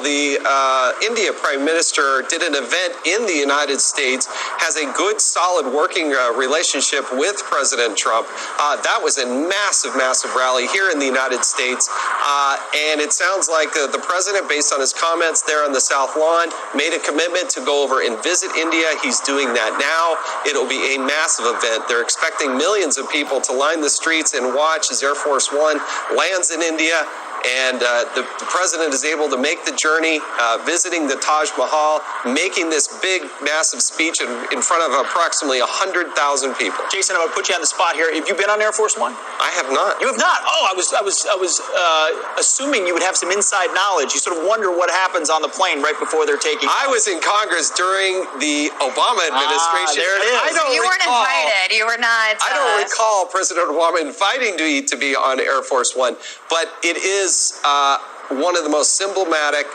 the India Prime Minister did an event in the United States, has a good, solid working relationship with President Trump. That was a massive, massive rally here in the United States. And it sounds like the president, based on his comments there on the South Lawn, made a commitment to go over and visit India. He's doing that now. It'll be a massive event. They're expecting millions of people to line the streets and watch as Air Force One lands in India. And the president is able to make the journey, visiting the Taj Mahal, making this big, massive speech in front of approximately 100,000 people. Jason, I'm going to put you on the spot here. Have you been on Air Force One? I have not. You have not? Oh, I was assuming you would have some inside knowledge. You sort of wonder what happens on the plane right before they're taking off. I was in Congress during the Obama administration. There it is. You weren't invited. You were not. I don't recall President Obama inviting me to be on Air Force One, but it is one of the most symbolic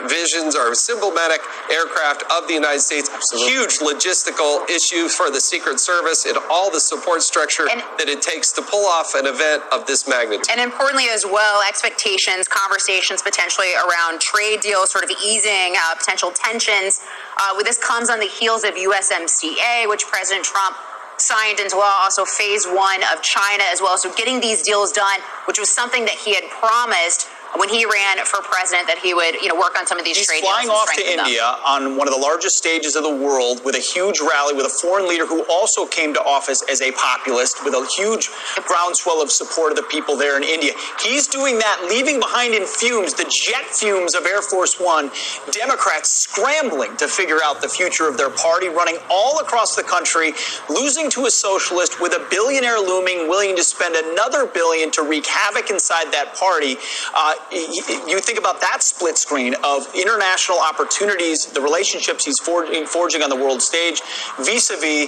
visions or symbolic aircraft of the United States. Absolutely. Huge logistical issue for the Secret Service and all the support structure that it takes to pull off an event of this magnitude. And importantly as well, expectations, conversations potentially around trade deals, sort of easing potential tensions. This comes on the heels of USMCA, which President Trump signed into law, also phase one of China as well. So getting these deals done, which was something that he had promised when he ran for president, that he would, work on some of these trade deals. He's flying off to India on one of the largest stages of the world with a huge rally with a foreign leader who also came to office as a populist with a huge groundswell of support of the people there in India. He's doing that, leaving behind in fumes, the jet fumes of Air Force One, Democrats scrambling to figure out the future of their party, running all across the country, losing to a socialist with a billionaire looming, willing to spend another billion to wreak havoc inside that party. You think about that split screen of international opportunities, the relationships he's forging on the world stage, vis-a-vis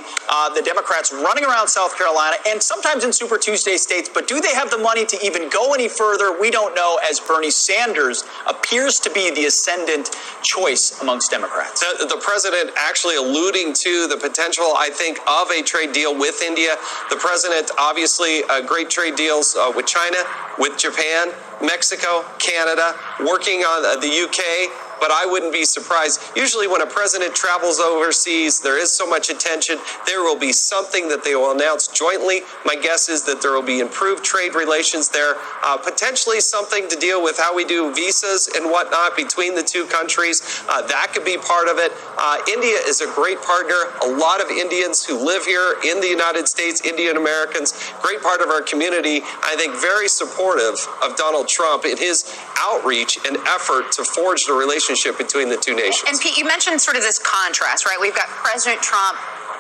the Democrats running around South Carolina and sometimes in Super Tuesday states. But do they have the money to even go any further? We don't know, as Bernie Sanders appears to be the ascendant choice amongst Democrats. The president actually alluding to the potential, I think, of a trade deal with India. The president, obviously, great trade deals with China, with Japan, Mexico, Canada, working on the UK. But I wouldn't be surprised. Usually when a president travels overseas, there is so much attention. There will be something that they will announce jointly. My guess is that there will be improved trade relations there, potentially something to deal with how we do visas and whatnot between the two countries. That could be part of it. India is a great partner. A lot of Indians who live here in the United States, Indian Americans, great part of our community. I think very supportive of Donald Trump in his outreach and effort to forge the relationship between the two nations. And Pete, you mentioned sort of this contrast, right? We've got President Trump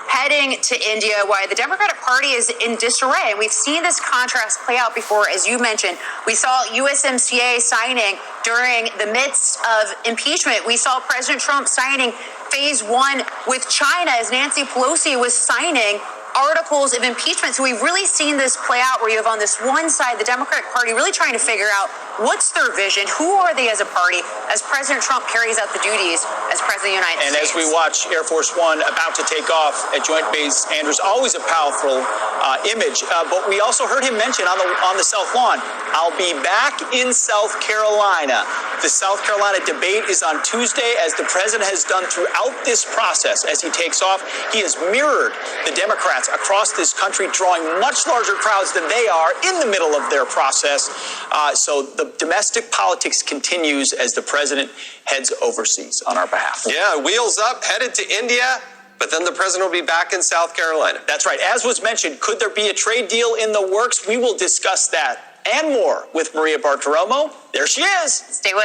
heading to India while the Democratic Party is in disarray. And we've seen this contrast play out before, as you mentioned. We saw USMCA signing during the midst of impeachment. We saw President Trump signing phase one with China as Nancy Pelosi was signing articles of impeachment. So we've really seen this play out where you have on this one side the Democratic Party really trying to figure out what's their vision, who are they as a party, as President Trump carries out the duties as President of the United States. And as we watch Air Force One about to take off at Joint Base Andrews, always a powerful image. But we also heard him mention on the South Lawn, I'll be back in South Carolina. The South Carolina debate is on Tuesday, as the president has done throughout this process. As he takes off, he has mirrored the Democrats across this country, drawing much larger crowds than they are in the middle of their process. So the domestic politics continues as the president heads overseas on our behalf. Yeah, wheels up, headed to India, but then the president will be back in South Carolina. That's right. As was mentioned, could there be a trade deal in the works? We will discuss that and more with Maria Bartiromo. There she is. Stay with